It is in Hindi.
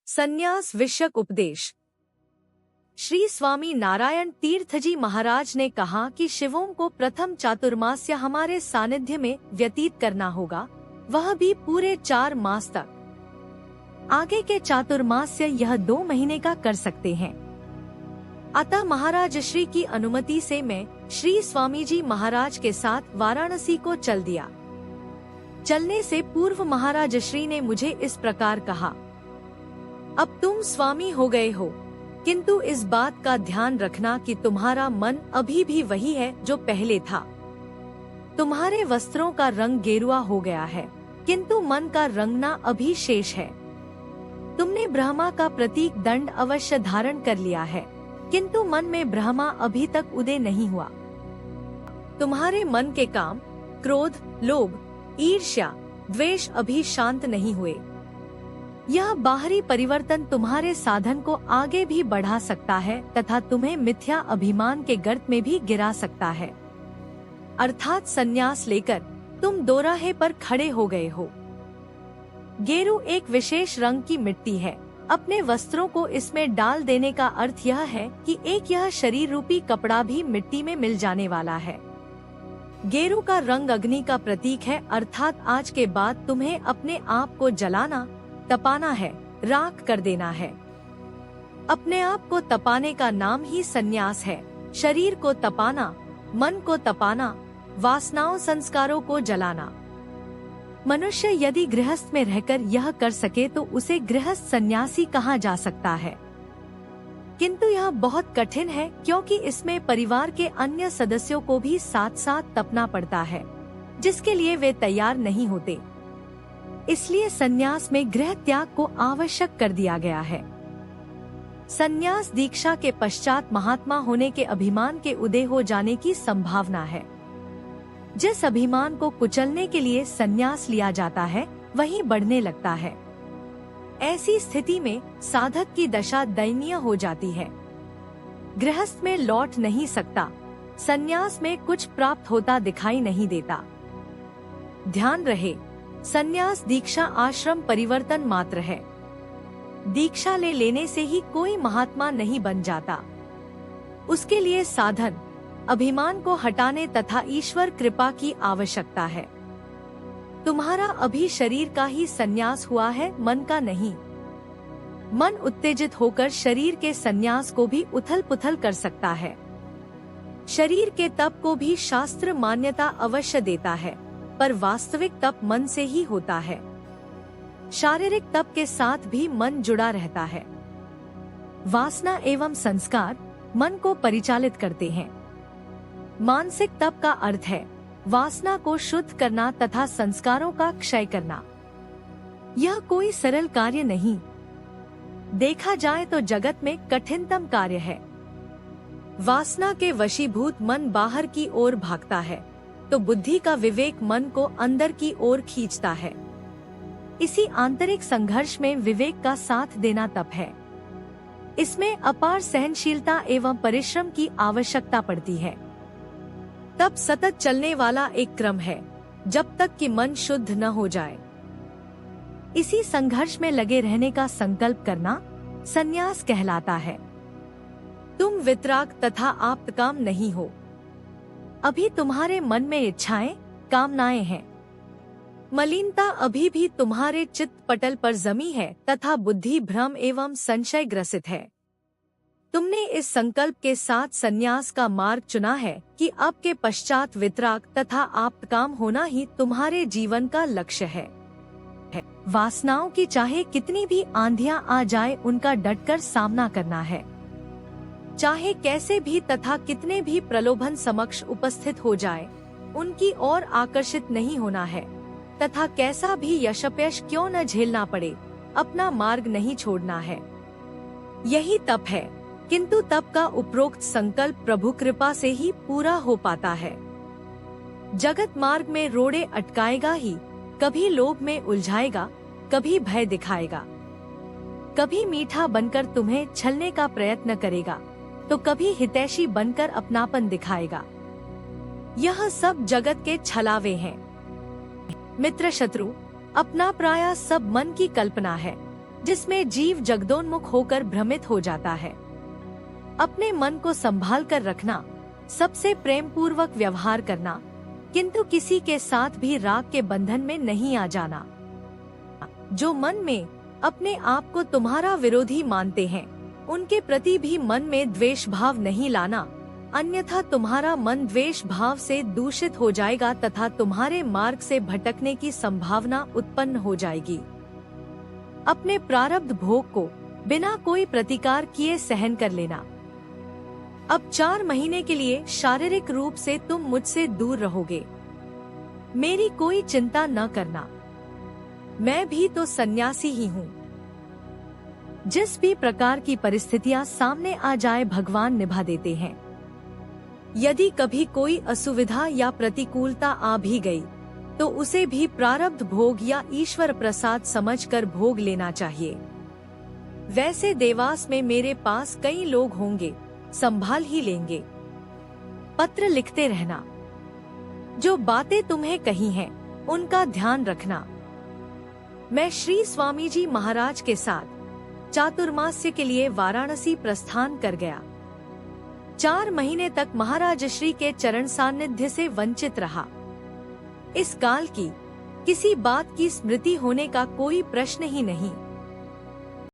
संन्यास विषयक उपदेश। श्री स्वामी नारायण तीर्थ जी महाराज ने कहा कि शिवों को प्रथम चातुर्मास्य हमारे सानिध्य में व्यतीत करना होगा, वह भी पूरे 4 मास तक। आगे के चातुर्मास्य यह 2 महीने का कर सकते हैं। अतः महाराज श्री की अनुमति से मैं श्री स्वामी जी महाराज के साथ वाराणसी को चल दिया। चलने से पूर्व महाराज श्री ने मुझे इस प्रकार कहा, अब तुम स्वामी हो गए हो, किंतु इस बात का ध्यान रखना कि तुम्हारा मन अभी भी वही है जो पहले था। तुम्हारे वस्त्रों का रंग गेरुआ हो गया है, किंतु मन का रंगना अभी शेष है। तुमने ब्रह्मा का प्रतीक दंड अवश्य धारण कर लिया है, किंतु मन में ब्रह्मा अभी तक उदय नहीं हुआ। तुम्हारे मन के काम, क्रोध, लोभ, ईर्ष्या, द्वेष अभी शांत नहीं हुए। यह बाहरी परिवर्तन तुम्हारे साधन को आगे भी बढ़ा सकता है तथा तुम्हें मिथ्या अभिमान के गर्त में भी गिरा सकता है। अर्थात संन्यास लेकर तुम दोराहे पर खड़े हो गए हो। गेरू एक विशेष रंग की मिट्टी है। अपने वस्त्रों को इसमें डाल देने का अर्थ यह है कि एक यह शरीर रूपी कपड़ा भी मिट्टी में मिल जाने वाला है। गेरू का रंग अग्नि का प्रतीक है, अर्थात आज के बाद तुम्हें अपने आप को जलाना, तपाना है, राख कर देना है। अपने आप को तपाने का नाम ही संन्यास है। शरीर को तपाना, मन को तपाना, वासनाओं संस्कारों को जलाना। मनुष्य यदि गृहस्थ में रहकर यह कर सके तो उसे गृहस्थ सन्यासी कहा जा सकता है, किंतु यह बहुत कठिन है, क्योंकि इसमें परिवार के अन्य सदस्यों को भी साथ साथ तपना पड़ता है, जिसके लिए वे तैयार नहीं होते। इसलिए संन्यास में गृह त्याग को आवश्यक कर दिया गया है। संन्यास दीक्षा के पश्चात महात्मा होने के अभिमान के उदय हो जाने की संभावना है। जिस अभिमान को कुचलने के लिए संन्यास लिया जाता है, वही बढ़ने लगता है। ऐसी स्थिति में साधक की दशा दयनीय हो जाती है। गृहस्थ में लौट नहीं सकता, संन्यास में कुछ प्राप्त होता दिखाई नहीं देता। ध्यान रहे, संन्यास दीक्षा आश्रम परिवर्तन मात्र है। दीक्षा लेने से ही कोई महात्मा नहीं बन जाता। उसके लिए साधन, अभिमान को हटाने तथा ईश्वर कृपा की आवश्यकता है। तुम्हारा अभी शरीर का ही संन्यास हुआ है, मन का नहीं। मन उत्तेजित होकर शरीर के संन्यास को भी उथल पुथल कर सकता है। शरीर के तप को भी शास्त्र मान्यता अवश्य देता है, पर वास्तविक तप मन से ही होता है। शारीरिक तप के साथ भी मन जुड़ा रहता है। वासना एवं संस्कार मन को परिचालित करते हैं। मानसिक तप का अर्थ है वासना को शुद्ध करना तथा संस्कारों का क्षय करना। यह कोई सरल कार्य नहीं। देखा जाए तो जगत में कठिनतम कार्य है। वासना के वशीभूत मन बाहर की ओर भागता है, तो बुद्धि का विवेक मन को अंदर की ओर खींचता है। इसी आंतरिक संघर्ष में विवेक का साथ देना तप है। इसमें अपार सहनशीलता एवं परिश्रम की आवश्यकता पड़ती है। तप सतत चलने वाला एक क्रम है, जब तक कि मन शुद्ध न हो जाए। इसी संघर्ष में लगे रहने का संकल्प करना संन्यास कहलाता है। तुम वितराग तथा आप्तकाम नहीं हो। अभी तुम्हारे मन में इच्छाएं, कामनाएं हैं। मलिनता अभी भी तुम्हारे चित्त पटल पर जमी है तथा बुद्धि भ्रम एवं संशय ग्रसित है। तुमने इस संकल्प के साथ संन्यास का मार्ग चुना है कि अब के पश्चात वितराग तथा आप्तकाम होना ही तुम्हारे जीवन का लक्ष्य है। वासनाओं की चाहे कितनी भी आंधियां आ जाए, उनका डटकर सामना करना है। चाहे कैसे भी तथा कितने भी प्रलोभन समक्ष उपस्थित हो जाए, उनकी ओर आकर्षित नहीं होना है, तथा कैसा भी यशपयश क्यों न झेलना पड़े, अपना मार्ग नहीं छोड़ना है। यही तप है, किंतु तप का उपरोक्त संकल्प प्रभु कृपा से ही पूरा हो पाता है। जगत मार्ग में रोड़े अटकाएगा ही, कभी लोभ में उलझाएगा, कभी भय दिखाएगा, कभी मीठा बनकर तुम्हें छलने का प्रयत्न करेगा, तो कभी हितैषी बनकर अपनापन दिखाएगा। यह सब जगत के छलावे हैं। मित्र शत्रु अपना प्राय सब मन की कल्पना है। जिसमें जीव जगदोन्मुख होकर भ्रमित हो जाता है। अपने मन को संभाल कर रखना, सबसे प्रेम पूर्वक व्यवहार करना, किंतु किसी के साथ भी राग के बंधन में नहीं आ जाना। जो मन में अपने आप को तुम्हारा विरोधी मानते हैं, उनके प्रति भी मन में द्वेष भाव नहीं लाना, अन्यथा तुम्हारा मन द्वेष भाव से दूषित हो जाएगा तथा तुम्हारे मार्ग से भटकने की संभावना उत्पन्न हो जाएगी। अपने प्रारब्ध भोग को बिना कोई प्रतिकार किए सहन कर लेना। अब 4 महीने के लिए शारीरिक रूप से तुम मुझसे दूर रहोगे। मेरी कोई चिंता न करना, मैं भी तो सन्यासी ही हूँ। जिस भी प्रकार की परिस्थितियाँ सामने आ जाए भगवान निभा देते हैं। यदि कभी कोई असुविधा या प्रतिकूलता आ भी गई, तो उसे भी प्रारब्ध भोग या ईश्वर प्रसाद समझकर भोग लेना चाहिए। वैसे देवास में मेरे पास कई लोग होंगे, संभाल ही लेंगे। पत्र लिखते रहना। जो बातें तुम्हें कही हैं, उनका ध्यान रखना। मैं श्री स्वामी जी महाराज के साथ चातुर्मास्य के लिए वाराणसी प्रस्थान कर गया। 4 महीने तक महाराज श्री के चरण सानिध्य से वंचित रहा। इस काल की किसी बात की स्मृति होने का कोई प्रश्न ही नहीं।